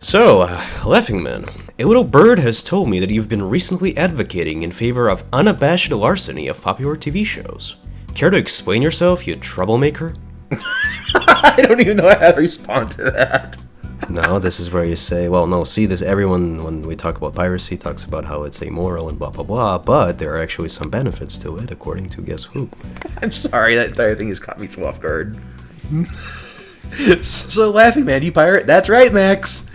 So, Laughing Man, a little bird has told me that you've been recently advocating in favor of unabashed larceny of popular TV shows. Care to explain yourself, you troublemaker? I don't even know how to respond to that. No, this is where you say, well, no, see, this everyone, when we talk about piracy, talks about how it's amoral and blah, blah, blah, but there are actually some benefits to it, according to guess who. I'm sorry, that entire thing has caught me so off guard. So, Laughing Man, you pirate? That's right, Max.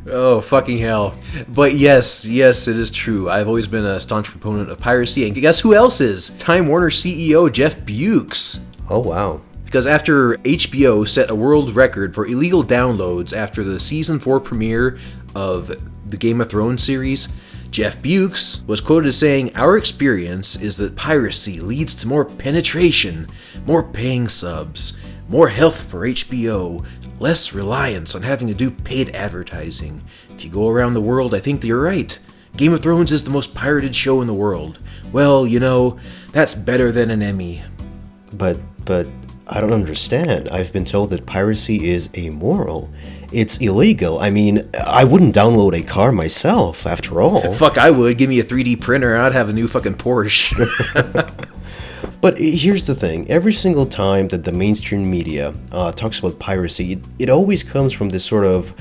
Oh, fucking hell. But yes, it is true. I've always been a staunch proponent of piracy, and guess who else is? Time Warner CEO Jeff Bewkes. Oh, wow. Because after HBO set a world record for illegal downloads after the Season 4 premiere of the Game of Thrones series, Jeff Bewkes was quoted as saying, "Our experience is that piracy leads to more penetration, more paying subs, more health for HBO, less reliance on having to do paid advertising. If you go around the world, I think that you're right. Game of Thrones is the most pirated show in the world. Well, you know, that's better than an Emmy." But, I don't understand. I've been told that piracy is amoral. It's illegal. I mean, I wouldn't download a car myself, after all. Fuck, I would. Give me a 3D printer and I'd have a new fucking Porsche. But here's the thing. Every single time that the mainstream media talks about piracy, it always comes from this sort of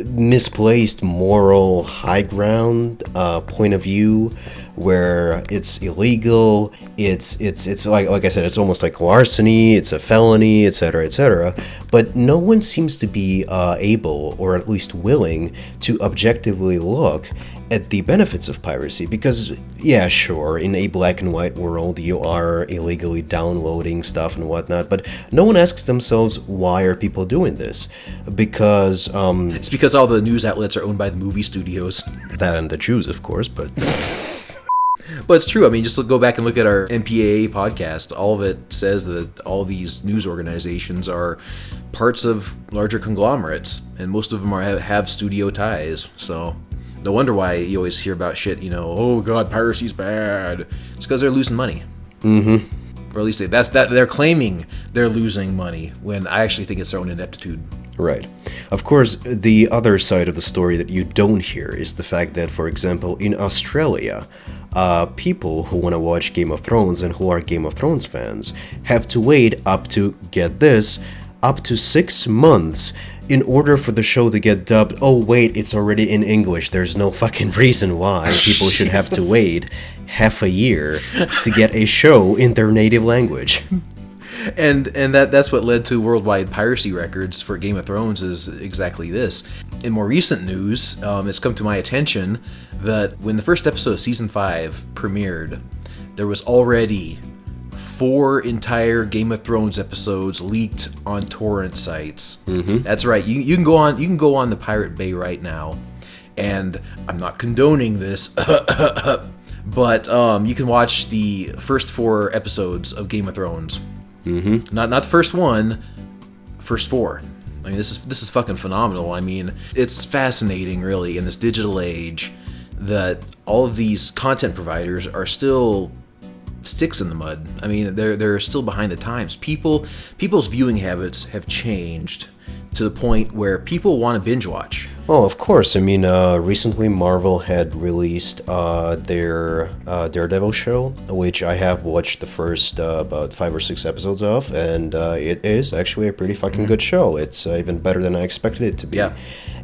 misplaced moral high ground point of view where it's illegal, it's like I said, it's almost like larceny, it's a felony, etc., but no one seems to be able, or at least willing, to objectively look at the benefits of piracy, because yeah, sure, in a black and white world you are illegally downloading stuff and whatnot, but no one asks themselves, why are people doing this? Because It's because all the news outlets are owned by the movie studios. that and the Jews, of course, but But it's true. I mean, just go back and look at our MPAA podcast. All of it says that all these news organizations are parts of larger conglomerates, and most of them have studio ties. So no wonder why you always hear about shit, oh god, piracy's bad. It's because they're losing money. Mm-hmm. Or at least they're claiming they're losing money, when I actually think it's their own ineptitude. right. Of course, the other side of the story that you don't hear is the fact that, for example, in Australia, people who want to watch Game of Thrones and who are Game of Thrones fans have to wait up to, get this, up to 6 months in order for the show to get dubbed. Oh wait, it's already in English. There's no fucking reason why people should have to wait half a year to get a show in their native language. And that's what led to worldwide piracy records for Game of Thrones, is exactly this. In more recent news, it's come to my attention that when the first episode of Season 5 premiered, there was already 4 entire Game of Thrones episodes leaked on torrent sites. Mm-hmm. That's right. You can go on the Pirate Bay right now, and I'm not condoning this, but you can watch the first 4 episodes of Game of Thrones. Mm-hmm. Not the first one, first 4. I mean, this is fucking phenomenal. I mean, it's fascinating, really, in this digital age, that all of these content providers are still sticks in the mud. I mean, they're still behind the times. People's viewing habits have changed to the point where people want to binge watch. Oh, of course. I mean, recently Marvel had released their Daredevil show, which I have watched the first about 5 or 6 episodes of, and it is actually a pretty fucking good show. It's even better than I expected it to be. Yeah.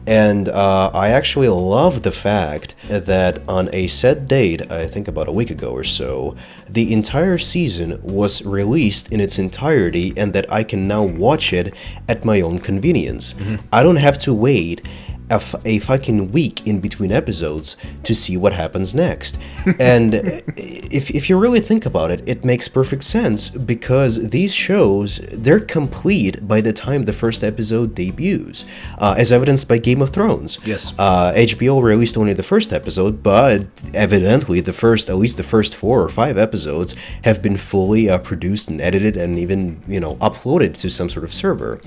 And I actually love the fact that on a set date, I think about a week ago or so, the entire season was released in its entirety, and that I can now watch it at my own convenience. Mm-hmm. I don't have to wait a fucking week in between episodes to see what happens next. And if you really think about it, it makes perfect sense, because these shows, they're complete by the time the first episode debuts, as evidenced by Game of Thrones. Yes. HBO released only the first episode, but evidently at least the first 4 or 5 episodes have been fully produced and edited and even, uploaded to some sort of server.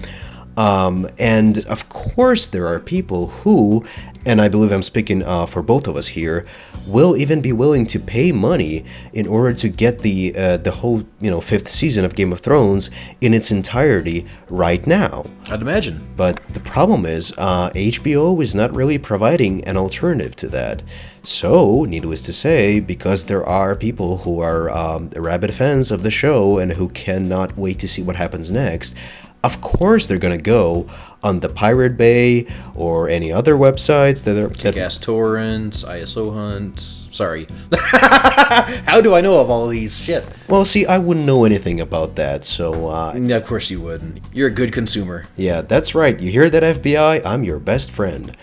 And of course, there are people who, and I believe I'm speaking for both of us here, will even be willing to pay money in order to get the whole fifth season of Game of Thrones in its entirety right now. I'd imagine. But the problem is, HBO is not really providing an alternative to that. So, needless to say, because there are people who are rabid fans of the show and who cannot wait to see what happens next, of course they're gonna go on the Pirate Bay or any other websites that are... Kick-Ass Torrent, ISO Hunt... Sorry. How do I know of all these shit? Well, see, I wouldn't know anything about that, so... Yeah, of course you wouldn't. You're a good consumer. Yeah, that's right. You hear that, FBI? I'm your best friend.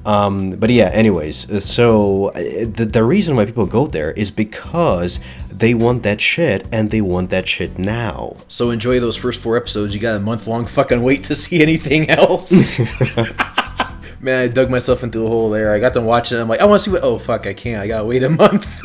But yeah, anyways, so the reason why people go there is because they want that shit, and they want that shit now. So enjoy those first 4 episodes. You got a month-long fucking wait to see anything else. Man, I dug myself into a hole there. I got them watching it. I'm like, I want to see what... Oh, fuck, I can't. I gotta wait a month.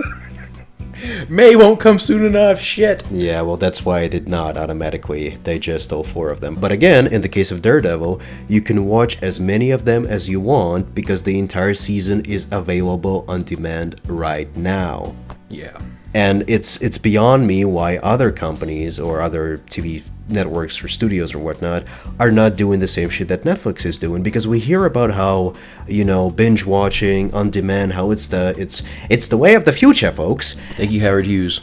May won't come soon enough. Shit. Yeah, well, that's why I did not automatically digest all 4 of them. But again, in the case of Daredevil, you can watch as many of them as you want because the entire season is available on demand right now. Yeah. And it's beyond me why other companies or other TV networks or studios or whatnot are not doing the same shit that Netflix is doing, because we hear about how, binge watching on demand, how it's the way of the future, folks. Thank you, Howard Hughes.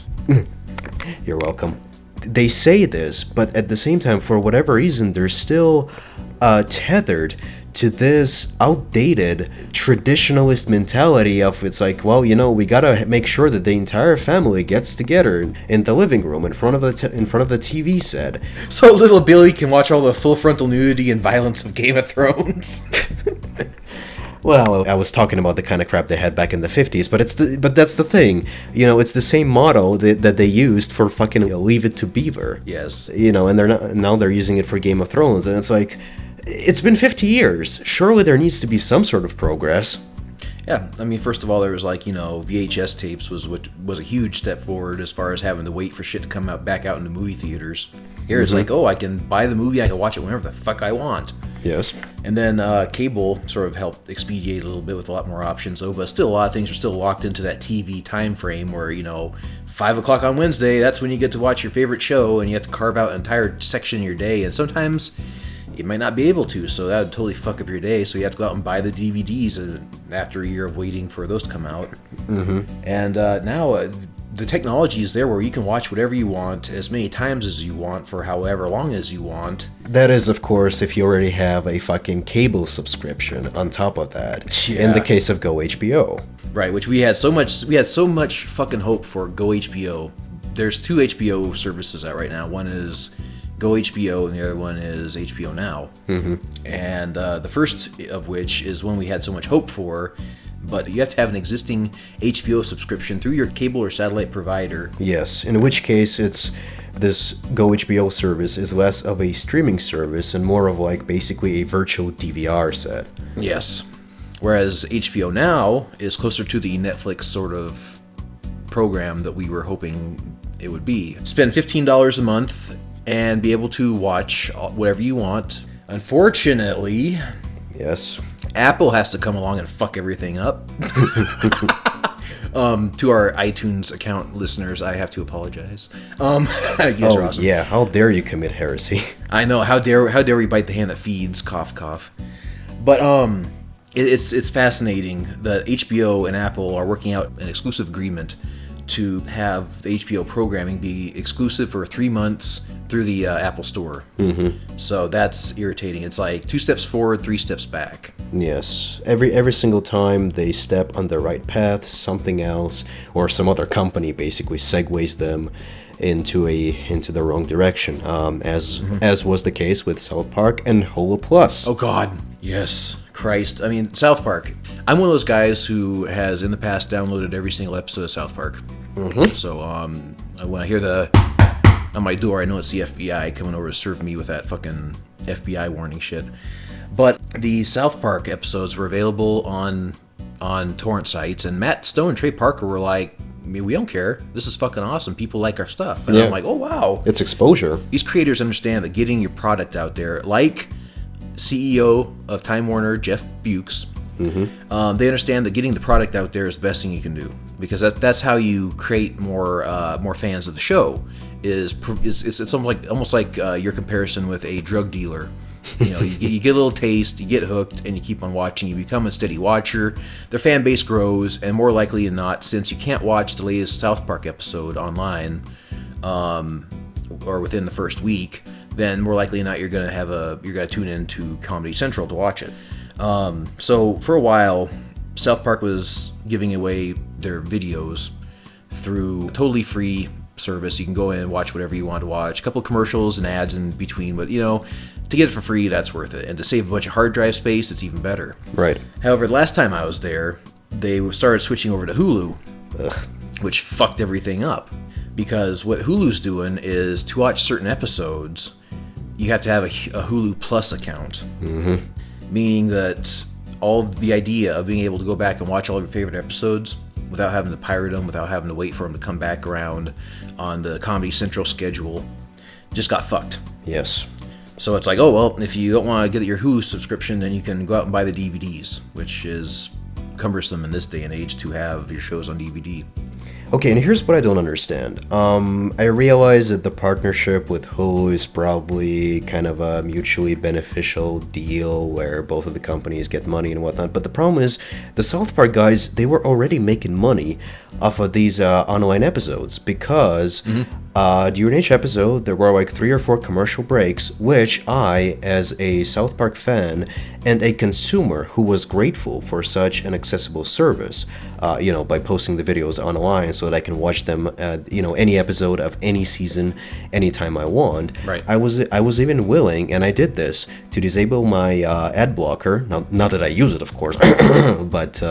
You're welcome. They say this, but at the same time, for whatever reason, they're still tethered to this outdated traditionalist mentality of, it's like, well, we gotta make sure that the entire family gets together in the living room in front of the TV set, so little Billy can watch all the full frontal nudity and violence of Game of Thrones. Well, I was talking about the kind of crap they had back in the 50s, but that's the thing. It's the same motto that they used for fucking Leave It to Beaver. Yes. And now they're using it for Game of Thrones, and it's like, it's been 50 years. Surely there needs to be some sort of progress. Yeah, I mean, first of all, there was VHS tapes was a huge step forward as far as having to wait for shit to come back out into movie theaters. Here it's like, oh, I can buy the movie, I can watch it whenever the fuck I want. Yes. And then cable sort of helped expedite a little bit with a lot more options, though, but still a lot of things are still locked into that TV time frame where, 5 o'clock on Wednesday, that's when you get to watch your favorite show, and you have to carve out an entire section of your day, and sometimes you might not be able to, so that would totally fuck up your day, so you have to go out and buy the DVDs after a year of waiting for those to come out. Mm-hmm. And now the technology is there where you can watch whatever you want, as many times as you want, for however long as you want. That is, of course, if you already have a fucking cable subscription on top of that. Yeah. In the case of Go HBO. Right, which we had so much fucking hope for Go HBO. There's 2 HBO services out right now. One is Go HBO, and the other one is HBO Now. Mm-hmm. And the first of which is one we had so much hope for, but you have to have an existing HBO subscription through your cable or satellite provider. Yes, in which case this Go HBO service is less of a streaming service and more of like basically a virtual DVR set. Yes. Whereas HBO Now is closer to the Netflix sort of program that we were hoping it would be. Spend $15 a month and be able to watch whatever you want. Unfortunately, yes, Apple has to come along and fuck everything up. To our iTunes account listeners, I have to apologize. You guys are awesome. Yeah, how dare you commit heresy? I know, how dare we bite the hand that feeds, cough cough. But it's fascinating that HBO and Apple are working out an exclusive agreement to have the HBO programming be exclusive for 3 months through the Apple Store. Mm-hmm. So that's irritating. It's like 2 steps forward, 3 steps back. Yes, every single time they step on the right path, something else or some other company basically segues them into the wrong direction. As was the case with South Park and Hulu Plus. Oh God, yes, Christ. I mean, South Park. I'm one of those guys who has in the past downloaded every single episode of South Park. Mm-hmm. So when I hear on my door, I know it's the FBI coming over to serve me with that fucking FBI warning shit. But the South Park episodes were available on torrent sites, and Matt Stone and Trey Parker were like, I mean, we don't care. This is fucking awesome. People like our stuff. And I'm like, oh, wow. It's exposure. These creators understand that getting your product out there, like CEO of Time Warner, Jeff Bukes. They understand that getting the product out there is the best thing you can do, because that's how you create more fans of the show. It's almost like your comparison with a drug dealer. You get a little taste, you get hooked, and you keep on watching. You become a steady watcher. Their fan base grows, and more likely than not, since you can't watch the latest South Park episode online, or within the first week, then more likely than not you're gonna tune into Comedy Central to watch it. So for a while, South Park was giving away their videos through a totally free service. You can go in and watch whatever you want to watch. A couple of commercials and ads in between, but to get it for free, that's worth it. And to save a bunch of hard drive space, it's even better. Right. However, last time I was there, they started switching over to Hulu, which fucked everything up. Because what Hulu's doing is, to watch certain episodes, you have to have a Hulu Plus account. Meaning that all the idea of being able to go back and watch all of your favorite episodes without having to pirate them, without having to wait for them to come back around on the Comedy Central schedule, just got fucked. Yes. So it's like, oh, well, if you don't want to get your Hulu subscription, then you can go out and buy the DVDs, which is cumbersome in this day and age to have your shows on DVD. Okay, and here's what I don't understand. I realize that the partnership with Hulu is probably kind of a mutually beneficial deal where both of the companies get money and whatnot, but the problem is the South Park guys, they were already making money off of these online episodes, because during each episode there were like 3 or 4 commercial breaks, which I, as a South Park fan and a consumer who was grateful for such an accessible service, by posting the videos online so that I can watch them, any episode of any season, anytime I want. Right. I was even willing, and I did this, to disable my ad blocker. Not that I use it, of course, but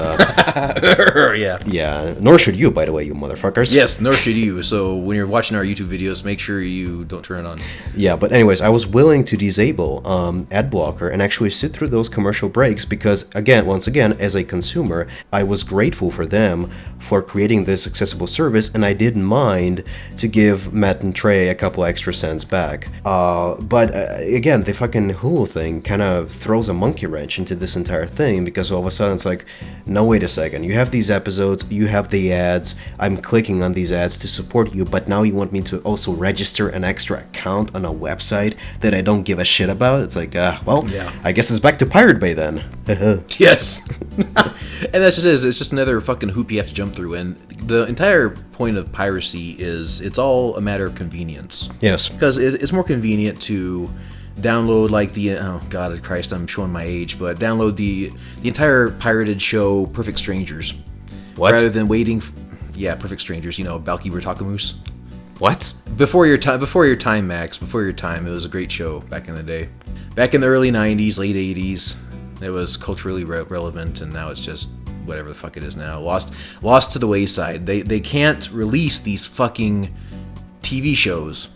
yeah. Nor should you, by the way, you motherfuckers. Yes, nor should you. So when you're watching our YouTube videos, make sure you don't turn it on. Yeah, but anyways, I was willing to disable ad blocker and actually sit through those commercial breaks because, once again, as a consumer, I was grateful for them for creating this accessible service, and I didn't mind to give Matt and Trey a couple extra cents back. But again, the fucking Hulu thing kind of throws a monkey wrench into this entire thing, because all of a sudden it's like, no, wait a second, you have these episodes, you have the ads, I'm clicking on these ads to support you, but now you want me to also register an extra account on a website that I don't give a shit about? It's like, I guess it's back to Pirate Bay then. Yes. And that's just it. It's just another fucking hoop you have to jump through. And the entire point of piracy is it's all a matter of convenience. Yes. Because it's more convenient to download oh god Christ, I'm showing my age, but download the entire pirated show Perfect Strangers. What? Rather than waiting Perfect Strangers, Balky Bertakamoose. What? Before your time, Max. Before your time. It was a great show back in the day. Back in the early 90s, late 80s. It was culturally relevant, and now it's just whatever the fuck it is now. Lost to the wayside. They can't release these fucking TV shows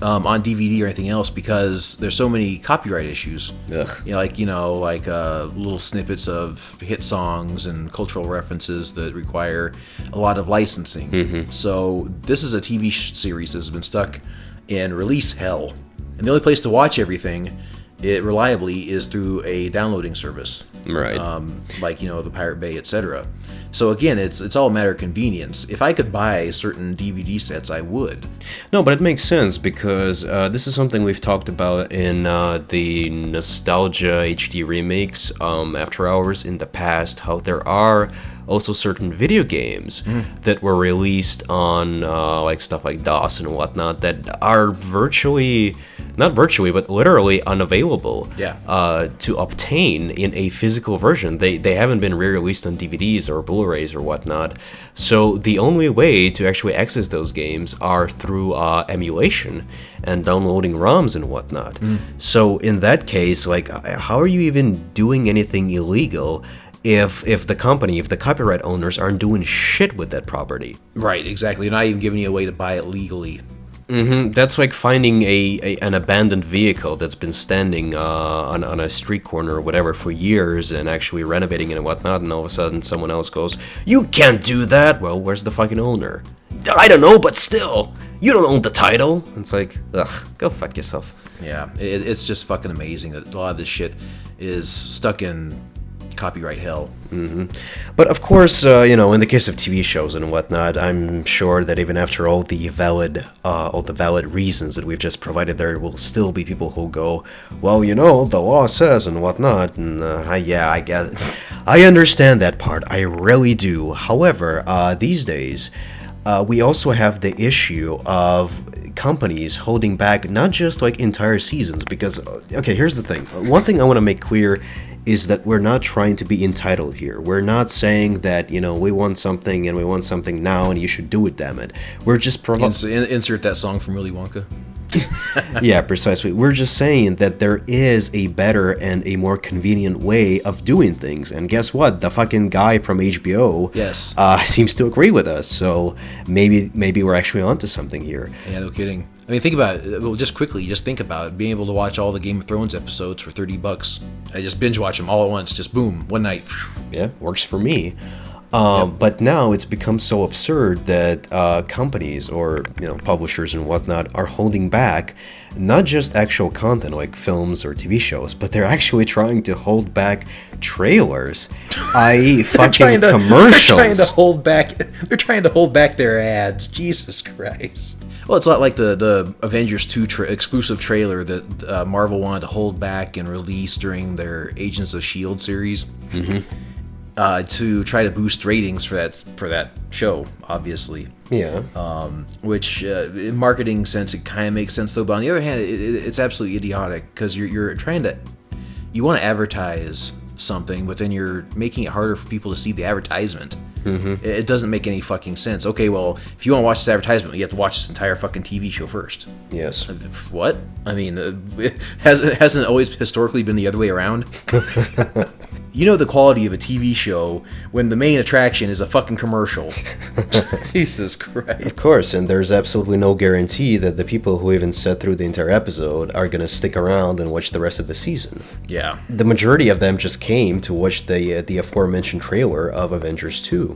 on DVD or anything else because there's so many copyright issues. Ugh. Like little snippets of hit songs and cultural references that require a lot of licensing. So this is a TV series that's been stuck in release hell, and the only place to watch everything reliably is through a downloading service, right? The Pirate Bay, etc. So again, it's all a matter of convenience. If I could buy certain DVD sets, I would. No, but it makes sense because this is something we've talked about in the Nostalgia HD remakes, After Hours, in the past, how there are also certain video games that were released on stuff like DOS and whatnot that are not virtually, but literally unavailable to obtain in a physical version. They haven't been re-released on DVDs or Blu-rays or whatnot. So the only way to actually access those games are through emulation and downloading ROMs and whatnot. So in that case, how are you even doing anything illegal if the copyright owners aren't doing shit with that property? Right, exactly. They're not even giving you a way to buy it legally. That's like finding an abandoned vehicle that's been standing on a street corner or whatever for years and actually renovating it and whatnot, and all of a sudden someone else goes, "You can't do that!" Well, where's the fucking owner? I don't know, but still, you don't own the title. It's like, ugh, go fuck yourself. Yeah, it's just fucking amazing that a lot of this shit is stuck in copyright hell. But of course, in the case of TV shows and whatnot, I'm sure that even after all the valid reasons that we've just provided, there will still be people who go, well, the law says and whatnot. And yeah, I guess I understand that part. I really do. However, these days, we also have the issue of companies holding back not just like entire seasons, because okay, here's the thing. One thing I want to make clear is that we're not trying to be entitled here. We're not saying that, we want something and we want something now and you should do it, damn it. We're just insert that song from Willy Wonka. Yeah, precisely. We're just saying that there is a better and a more convenient way of doing things. And guess what? The fucking guy from HBO seems to agree with us. So maybe we're actually onto something here. Yeah, no kidding. I mean, think about it. Well, just think about it. Being able to watch all the Game of Thrones episodes for $30. I just binge watch them all at once. Just boom, one night. Yeah, works for me. But now it's become so absurd that companies or publishers and whatnot are holding back not just actual content like films or TV shows, but they're actually trying to hold back trailers, i.e. fucking commercials. They're trying to hold back their ads. Jesus Christ. Well, it's a lot like the Avengers 2 exclusive trailer that Marvel wanted to hold back and release during their Agents of S.H.I.E.L.D. series. To try to boost ratings for that show, obviously. Yeah. Which, in marketing sense, it kind of makes sense, though. But on the other hand, it's absolutely idiotic, because you want to advertise something, but then you're making it harder for people to see the advertisement. It doesn't make any fucking sense. Okay, well, if you want to watch this advertisement, you have to watch this entire fucking TV show first. Yes. What? I mean, hasn't it always historically been the other way around? The quality of a TV show when the main attraction is a fucking commercial. Jesus Christ. Of course, and there's absolutely no guarantee that the people who even sat through the entire episode are going to stick around and watch the rest of the season. Yeah. The majority of them just came to watch the aforementioned trailer of Avengers 2.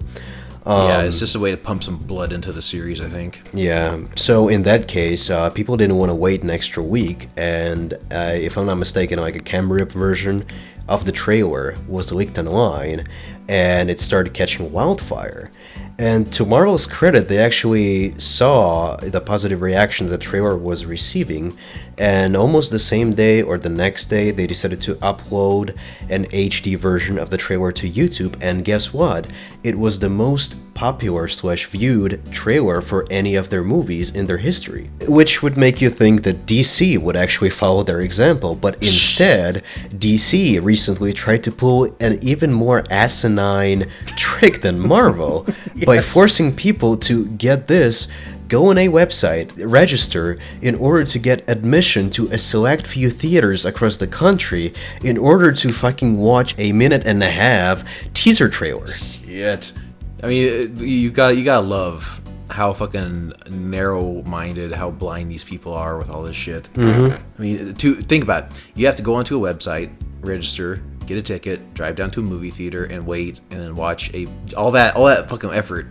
Yeah, it's just a way to pump some blood into the series, I think. Yeah, so in that case, people didn't want to wait an extra week, and if I'm not mistaken, like a camera version of the trailer was leaked online, and it started catching wildfire. And to Marvel's credit, they actually saw the positive reaction the trailer was receiving, and almost the same day or the next day, they decided to upload an HD version of the trailer to YouTube, and guess what? It was the most popular / viewed trailer for any of their movies in their history. Which would make you think that DC would actually follow their example, but instead, DC recently tried to pull an even more asinine trick than Marvel by forcing people to, get this, go on a website, register in order to get admission to a select few theaters across the country in order to fucking watch a 1.5-minute teaser trailer. Shit. I mean, you gotta love how fucking narrow-minded, how blind these people are with all this shit. I mean, think about it. You have to go onto a website, register, get a ticket, drive down to a movie theater, and wait, and then watch all that fucking effort.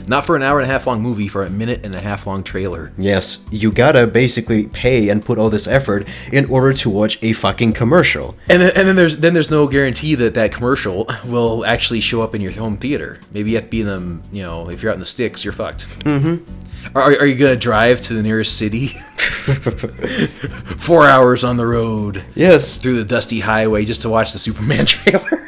Not for an 1.5-hour long movie, for a 1.5-minute long trailer. Yes, you gotta basically pay and put all this effort in order to watch a fucking commercial. And then there's no guarantee that commercial will actually show up in your home theater. Maybe you have to be in them. If you're out in the sticks, you're fucked. Are you gonna drive to the nearest city? 4 hours on the road. Yes. Through the dusty highway just to watch the Superman trailer.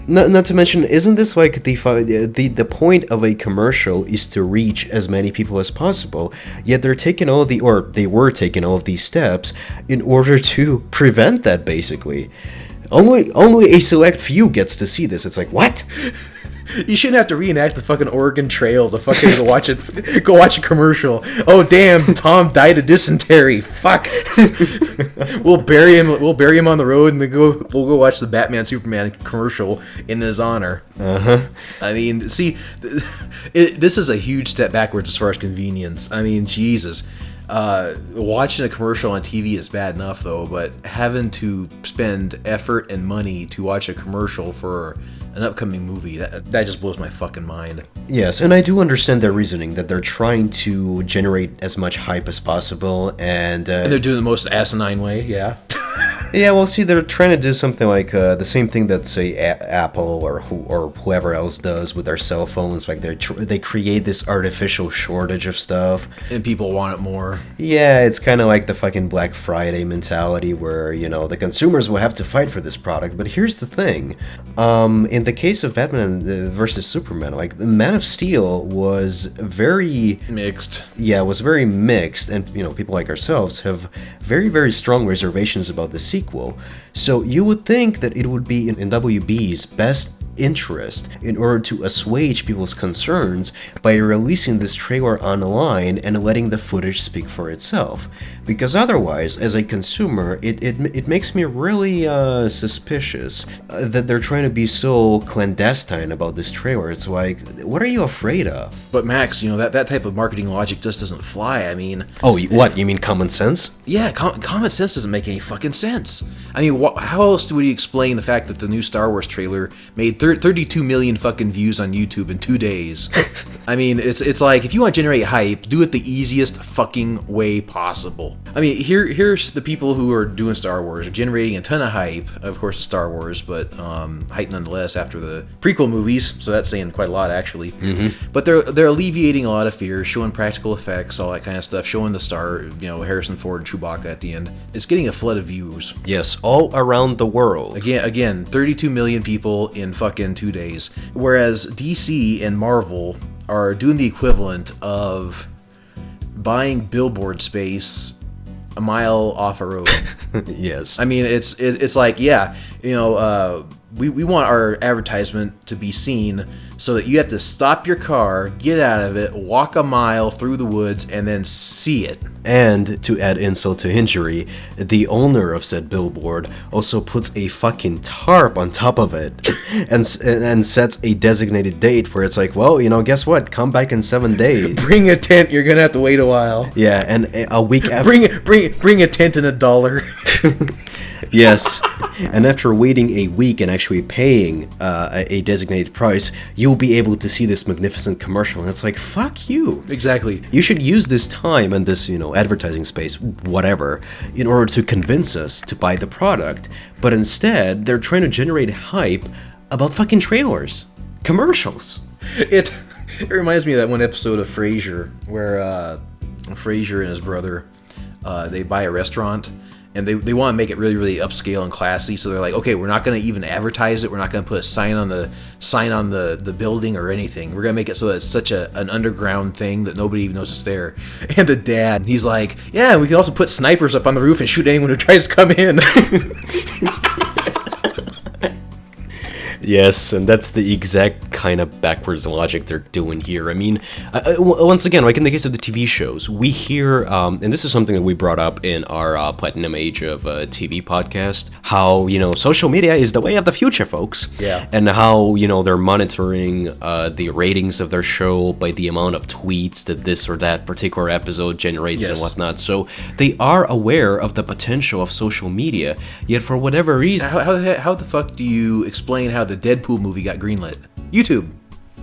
Not to mention, isn't this like the point of a commercial is to reach as many people as possible? Yet they were taking all of these steps in order to prevent that. Basically, only a select few gets to see this. It's like, what? You shouldn't have to reenact the fucking Oregon Trail to fucking go watch a commercial. Oh damn, Tom died of dysentery. Fuck. We'll bury him on the road, and then we'll go watch the Batman Superman commercial in his honor. I mean, see, this is a huge step backwards as far as convenience. I mean, Jesus. Watching a commercial on TV is bad enough, though, but having to spend effort and money to watch a commercial for an upcoming movie, that just blows my fucking mind. Yes, and I do understand their reasoning, that they're trying to generate as much hype as possible, and they're doing the most asinine way, yeah. Yeah, well, see, they're trying to do something like the same thing that, say, Apple or whoever else does with their cell phones. Like, they create this artificial shortage of stuff. And people want it more. Yeah, it's kind of like the fucking Black Friday mentality where, the consumers will have to fight for this product. But here's the thing. In the case of Batman versus Superman, like, the Man of Steel was very... mixed. Yeah, it was very mixed. And, people like ourselves have very, very strong reservations about the sequel. So you would think that it would be in WB's best interest in order to assuage people's concerns by releasing this trailer online and letting the footage speak for itself. Because otherwise, as a consumer, it makes me really suspicious that they're trying to be so clandestine about this trailer. It's like, what are you afraid of? But Max, that type of marketing logic just doesn't fly. I mean... Oh, what? You mean common sense? Yeah, common sense doesn't make any fucking sense. I mean, how else would you explain the fact that the new Star Wars trailer made 32 million fucking views on YouTube in 2 days? I mean, it's like, if you want to generate hype, do it the easiest fucking way possible. I mean, here's the people who are doing Star Wars, generating a ton of hype. Of course, it's Star Wars, but hype nonetheless after the prequel movies, so that's saying quite a lot, actually. Mm-hmm. But they're alleviating a lot of fears, showing practical effects, all that kind of stuff, showing the star, Harrison Ford and Chewbacca at the end. It's getting a flood of views. Yes, all around the world. Again, 32 million people in fucking 2 days. Whereas DC and Marvel are doing the equivalent of buying billboard space a mile off a road. Yes. I mean, it's like, yeah, we want our advertisement to be seen so that you have to stop your car, get out of it, walk a mile through the woods, and then see it. And to add insult to injury, the owner of said billboard also puts a fucking tarp on top of it and sets a designated date where it's like, well, guess what? Come back in 7 days. Bring a tent. You're gonna have to wait a while. Yeah, and a week after. Bring a tent and $1. Yes, and after waiting a week and actually paying a designated price, you'll be able to see this magnificent commercial, and it's like, fuck you. Exactly. You should use this time and this, advertising space, whatever, in order to convince us to buy the product, but instead, they're trying to generate hype about fucking trailers, commercials. It reminds me of that one episode of Frasier, where Frasier and his brother, they buy a restaurant, and they want to make it really, really upscale and classy. So they're like, okay, we're not going to even advertise it. We're not going to put a sign on the building or anything. We're going to make it so that it's such an underground thing that nobody even knows it's there. And the dad, he's like, yeah, we can also put snipers up on the roof and shoot anyone who tries to come in. Yes, and that's the exact kind of backwards logic they're doing here. I mean, once again, like in the case of the TV shows, we hear, and this is something that we brought up in our Platinum Age of TV podcast, how, social media is the way of the future, folks. Yeah. And how, they're monitoring the ratings of their show by the amount of tweets that this or that particular episode generates. Yes. And whatnot. So they are aware of the potential of social media, yet for whatever reason... How the fuck do you explain how the Deadpool movie got greenlit? YouTube.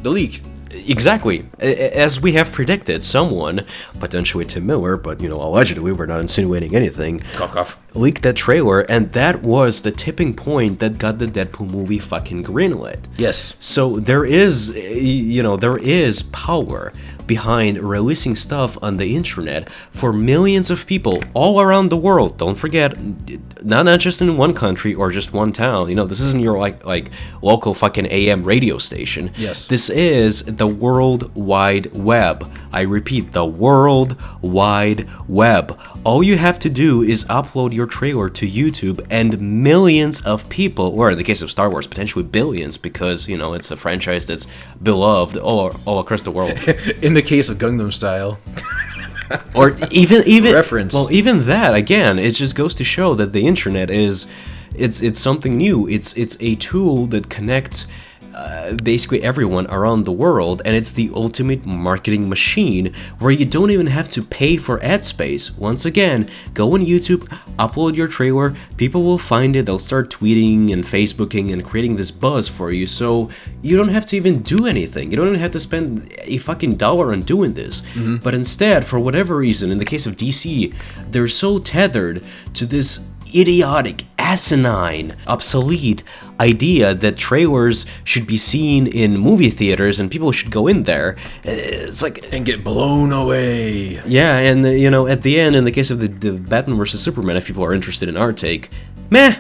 The leak. Exactly. As we have predicted, someone, potentially Tim Miller, but, allegedly, we're not insinuating anything, Cough. leaked that trailer, and that was the tipping point that got the Deadpool movie fucking greenlit. Yes. So there is power behind releasing stuff on the internet for millions of people all around the world. Don't forget, not just in one country or just one town. This isn't your like local fucking AM radio station. Yes. This is the World Wide Web. I repeat, the World Wide Web. All you have to do is upload your trailer to YouTube, and millions of people, or in the case of Star Wars, potentially billions, because it's a franchise that's beloved all across the world. In the case of Gangnam Style. Or even reference. Well, even that, again, it just goes to show that the internet is it's something new. It's a tool that connects basically everyone around the world, and it's the ultimate marketing machine where you don't even have to pay for ad space. Once again, go on YouTube, upload your trailer, people will find it, they'll start tweeting and Facebooking and creating this buzz for you, so you don't have to even do anything. You don't even have to spend a fucking dollar on doing this. But instead, for whatever reason, in the case of DC, they're so tethered to this idiotic, asinine, obsolete idea that trailers should be seen in movie theaters and people should go in there. It's like... And get blown away. Yeah, and at the end, in the case of the Batman vs. Superman, if people are interested in our take, meh.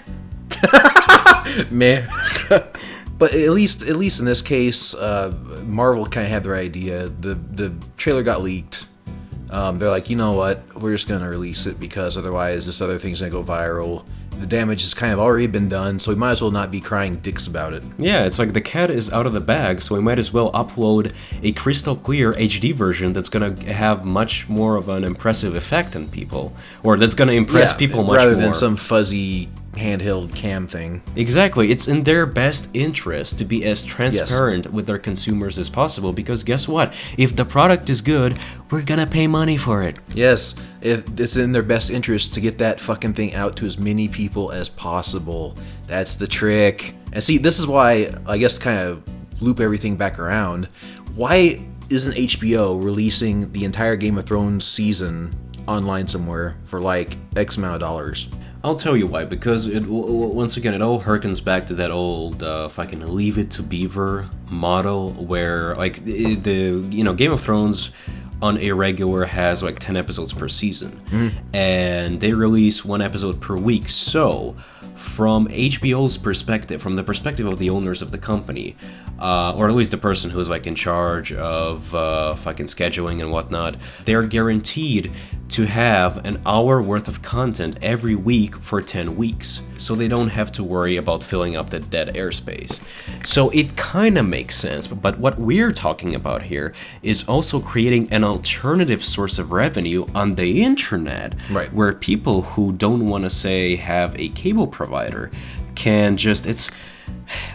Meh. But at least in this case, Marvel kind of had their idea. The trailer got leaked. They're like, you know what, we're just going to release it because otherwise this other thing's going to go viral. The damage has kind of already been done, so we might as well not be crying dicks about it. Yeah, it's like the cat is out of the bag, so we might as well upload a crystal clear HD version that's going to have much more of an impressive effect on people. Or that's going to impress people much more. Rather than some fuzzy handheld cam thing. Exactly. It's in their best interest to be as transparent with their consumers as possible, because guess what? If the product is good, we're gonna pay money for it. Yes, it's in their best interest to get that fucking thing out to as many people as possible. That's the trick. And see, this is why, I guess, to kind of loop everything back around, why isn't HBO releasing the entire Game of Thrones season online somewhere for like X amount of dollars? I'll tell you why, because once again, it all harkens back to that old fucking Leave It to Beaver model, where like the Game of Thrones on a regular has like 10 episodes per season, and they release one episode per week. So from HBO's perspective, from the perspective of the owners of the company, or at least the person who's like in charge of fucking scheduling and whatnot, they're guaranteed to have an hour worth of content every week for 10 weeks. So they don't have to worry about filling up that dead airspace. So it kind of makes sense. But what we're talking about here is also creating an alternative source of revenue on the internet, right, where people who don't want to, say, have a cable provider can just...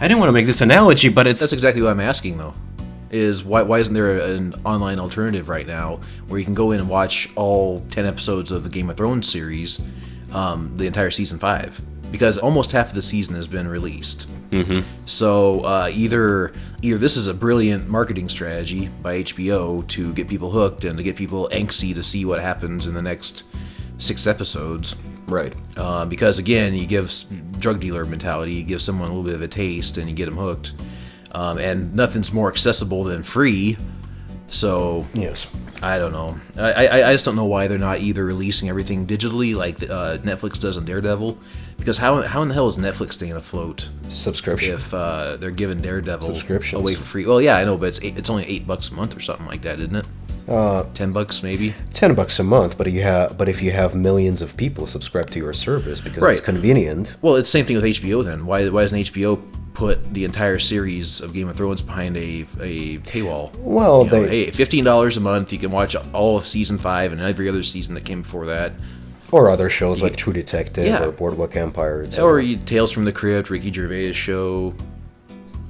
I didn't want to make this analogy, but that's exactly what I'm asking, though. Is why isn't there an online alternative right now where you can go in and watch all 10 episodes of the Game of Thrones series, the entire season 5? Because almost half of the season has been released. So either this is a brilliant marketing strategy by HBO to get people hooked and to get people angsty to see what happens in the next 6 episodes. Right. Because again, you give drug dealer mentality, you give someone a little bit of a taste and you get them hooked. And nothing's more accessible than free. So yes, I don't know. I just don't know why they're not either releasing everything digitally like Netflix does on Daredevil. Because how in the hell is Netflix staying afloat? Subscription. If they're giving Daredevil subscriptions away for free. Well, yeah, I know, but it's only $8 a month or something like that, isn't it? $10 maybe. $10 a month, but if you have millions of people subscribe to your service because it's convenient. Well, it's the same thing with HBO then. Why doesn't HBO put the entire series of Game of Thrones behind a paywall? Well, hey, $15 a month, you can watch all of season 5 and every other season that came before that. Or other shows like True Detective or Boardwalk Empire, etc. Or Tales from the Crypt, Ricky Gervais show.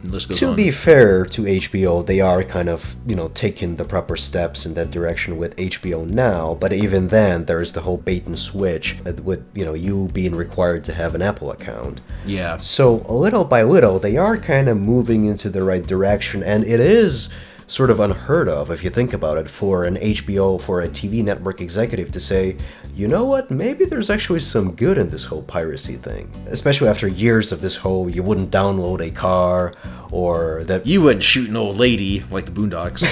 The list goes on. To be fair to HBO, they are kind of, taking the proper steps in that direction with HBO Now, but even then, there's the whole bait and switch with, you being required to have an Apple account. Yeah. So, little by little, they are kind of moving into the right direction, and it is sort of unheard of, if you think about it, for an HBO, for a TV network executive to say, you know what, maybe there's actually some good in this whole piracy thing. Especially after years of this whole, you wouldn't download a car, or that... You wouldn't shoot an old lady, like the Boondocks.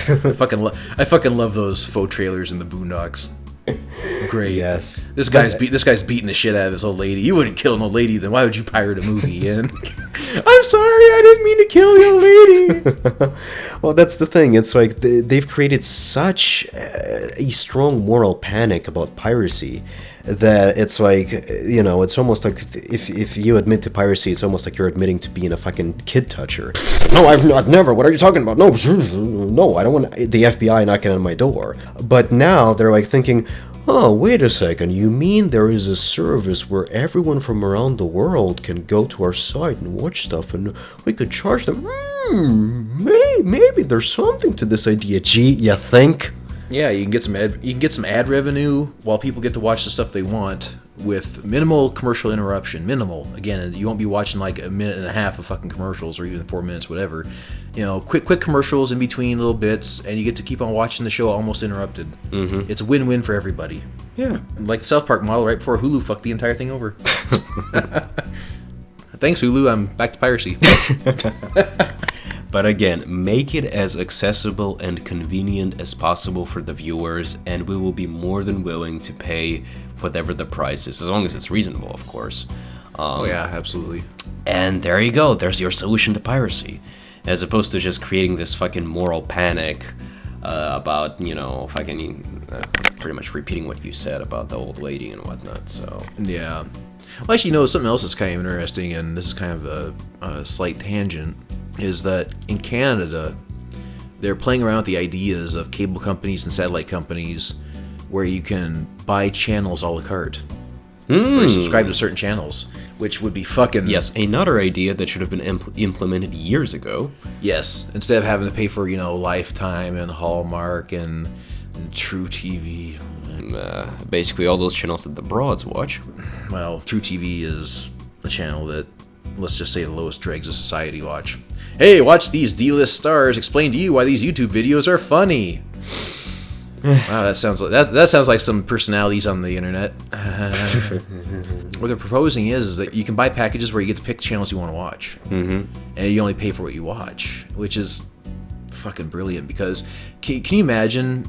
I fucking love those faux trailers in the Boondocks. Great. Yes. This guy's beating the shit out of this old lady. You wouldn't kill an old lady, then why would you pirate a movie? And I'm sorry, I didn't mean to kill your lady. Well, that's the thing. It's like they've created such a strong moral panic about piracy that it's like, it's almost like if you admit to piracy, it's almost like you're admitting to being a fucking kid toucher. No, I've never. What are you talking about? No, I don't want the FBI knocking on my door. But now they're like thinking, Oh, wait a second. You mean there is a service where everyone from around the world can go to our site and watch stuff and we could charge them? Maybe there's something to this idea. Gee, you think? Yeah, you can get some ad revenue while people get to watch the stuff they want with minimal commercial interruption. Minimal. Again, you won't be watching like a minute and a half of fucking commercials or even 4 minutes, whatever. You know, quick commercials in between little bits, and you get to keep on watching the show almost interrupted. Mm-hmm. It's a win-win for everybody. Yeah. Like the South Park model right before Hulu fucked the entire thing over. Thanks, Hulu. I'm back to piracy. But again, make it as accessible and convenient as possible for the viewers, and we will be more than willing to pay whatever the price is, as long as it's reasonable, of course. Oh yeah, absolutely. And there you go. There's your solution to piracy. As opposed to just creating this fucking moral panic about, you know, fucking pretty much repeating what you said about the old lady and whatnot, so... Yeah. Well, actually, you know, something else that's kind of interesting, and this is kind of a slight tangent, is that in Canada, they're playing around with the ideas of cable companies and satellite companies where you can buy channels a la carte. Or you subscribe to certain channels, which would be fucking... Yes, another idea that should have been implemented years ago. Yes, instead of having to pay for, you know, Lifetime and Hallmark and True TV. Basically all those channels that the broads watch. Well, True TV is a channel that, let's just say, the lowest dregs of society watch. Hey, watch these D-list stars explain to you why these YouTube videos are funny. Wow, that sounds like some personalities on the internet. What they're proposing is that you can buy packages where you get to pick channels you want to watch, and you only pay for what you watch, which is fucking brilliant. Because can you imagine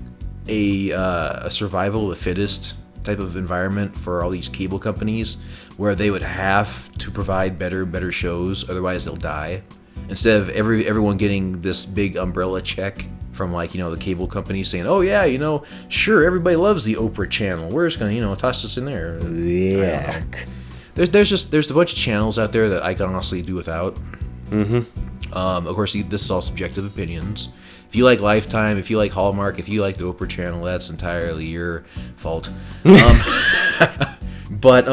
a survival of the fittest type of environment for all these cable companies, where they would have to provide better and better shows, otherwise they'll die, instead of everyone getting this big umbrella check from, like, you know, the cable companies saying, oh yeah, you know, sure, everybody loves the Oprah channel, we're just gonna, you know, toss this in there. Yeah. There's a bunch of channels out there that I can honestly do without. Of course, this is all subjective opinions. If you like Lifetime, if you like Hallmark, if you like the Oprah channel, that's entirely your fault. But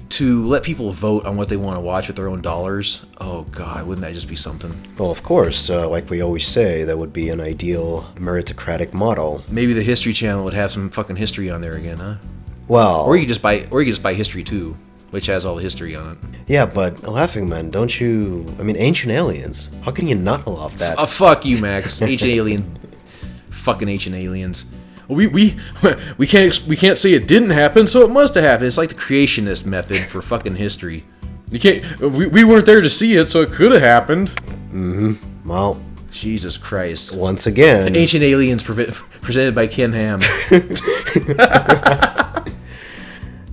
to let people vote on what they want to watch with their own dollars, oh god, wouldn't that just be something? Well, of course, like we always say, that would be an ideal meritocratic model. Maybe the History Channel would have some fucking history on there again, huh? Well, or you could just buy History 2, which has all the history on it. Yeah, but Laughing Man, don't you? I mean, Ancient Aliens. How can you not love that? Fuck you, Max. Fucking Ancient Aliens. We can't say it didn't happen, so it must have happened. It's like the creationist method for fucking history. You can't. We weren't there to see it, so it could have happened. Well, Jesus Christ. Once again, Ancient Aliens presented by Ken Ham.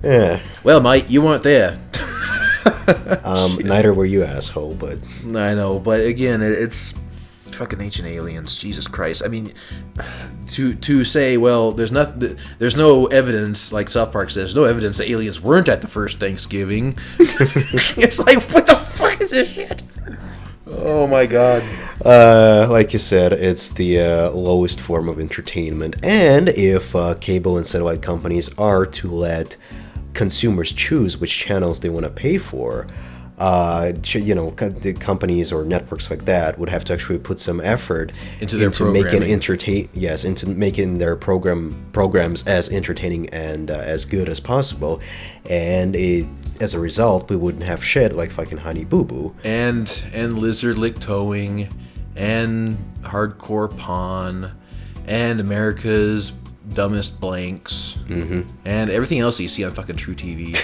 Yeah. Well, mate, you weren't there. Neither were you, asshole. But I know. But again, it's fucking Ancient Aliens. Jesus Christ. I mean, to say, well, there's no evidence, like South Park says, no evidence that aliens weren't at the first Thanksgiving. It's like, what the fuck is this shit? Oh my god. Like you said, it's the lowest form of entertainment, and if cable and satellite companies are to let consumers choose which channels they want to pay for, you know, the companies or networks like that would have to actually put some effort into their into making their programs as entertaining and as good as possible, and as a result, we wouldn't have shit like fucking Honey Boo Boo and Lizard Lick Towing and Hardcore Pawn and America's Dumbest Blanks and everything else that you see on fucking True TV.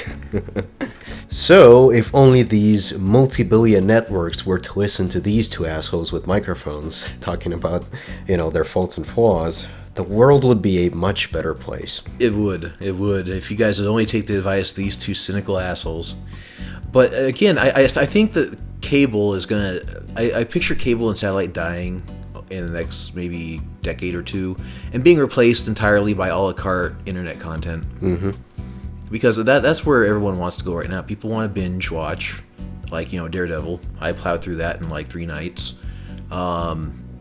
So, if only these multi-billion networks were to listen to these two assholes with microphones talking about, you know, their faults and flaws, the world would be a much better place. It would. If you guys would only take the advice of these two cynical assholes. But again, I think that cable is gonna... I picture cable and satellite dying in the next maybe decade or two and being replaced entirely by a la carte internet content. Because that's where everyone wants to go right now. People want to binge watch, like, you know, Daredevil. I plowed through that in like 3 nights.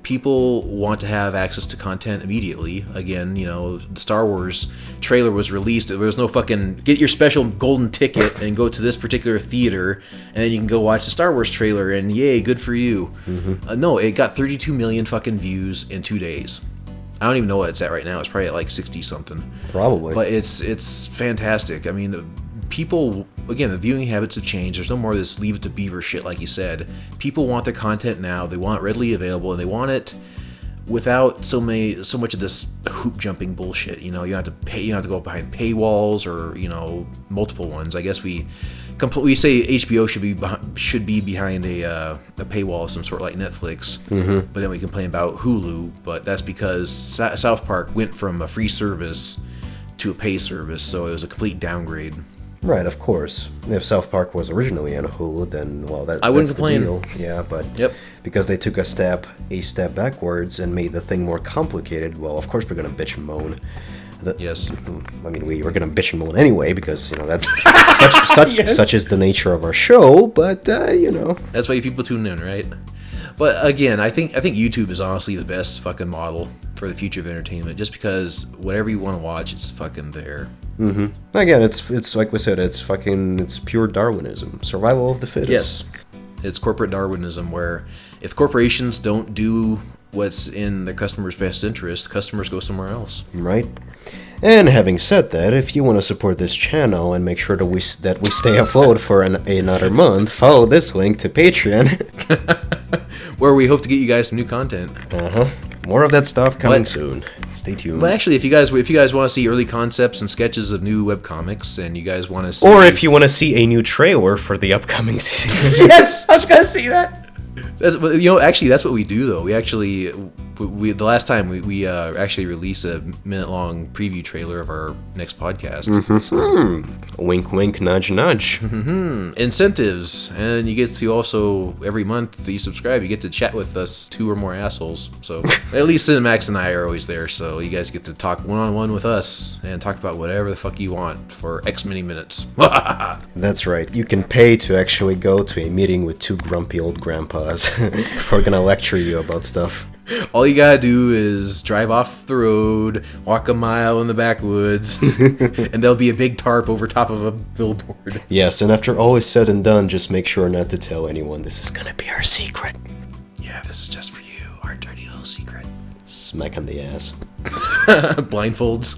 people want to have access to content immediately. Again, the Star Wars trailer was released. There was no fucking get your special golden ticket and go to this particular theater, and then you can go watch the Star Wars trailer, and yay, good for you. No, it got 32 million fucking views in 2 days. I don't even know what it's at right now. It's probably at like 60 something. Probably. But it's fantastic. I mean, people, again, the viewing habits have changed. There's no more of this leave it to beaver shit, like you said. People want their content now. They want it readily available, and they want it without so much of this hoop jumping bullshit. You have to pay. You have to go behind paywalls or multiple ones. I guess we say HBO should be behind a paywall of some sort, like Netflix. But then we complain about Hulu. But that's because South Park went from a free service to a pay service, so it was a complete downgrade. Right, of course. If South Park was originally on Hulu, then I wouldn't that's complain. the deal. Yeah, but because they took a step backwards and made the thing more complicated, well, of course we're gonna bitch and moan. Yes. I mean, we were gonna bitch and moan anyway because that's such is the nature of our show. But that's why people tune in, right? But again, I think YouTube is honestly the best fucking model for the future of entertainment, just because whatever you want to watch, it's fucking there. Again, it's like we said, it's pure Darwinism, survival of the fittest. Yes, it's corporate Darwinism, where if corporations don't do what's in their customers' best interest, customers go somewhere else. Right. And having said that, if you want to support this channel and make sure that we stay afloat for another month, follow this link to Patreon. Where we hope to get you guys some new content. More of that stuff coming soon. Stay tuned. But actually, if you guys want to see early concepts and sketches of new webcomics, and you guys want to see... Or if you want to see a new trailer for the upcoming season. Yes! I was going to see that! Actually, that's what we do, though. The last time we actually released a minute-long preview trailer of our next podcast. Wink, wink, nudge, nudge. Incentives, and you get to also, every month that you subscribe, you get to chat with us, 2 or more assholes. So at least Cinemax and I are always there, so you guys get to talk one-on-one with us and talk about whatever the fuck you want for X many minutes. That's right. You can pay to actually go to a meeting with 2 grumpy old grandpas who are gonna lecture you about stuff. All you gotta do is drive off the road, walk a mile in the backwoods, and there'll be a big tarp over top of a billboard. Yes, and after all is said and done, just make sure not to tell anyone. This is gonna be our secret. Yeah, this is just for you, our dirty little secret. Smack on the ass. Blindfolds.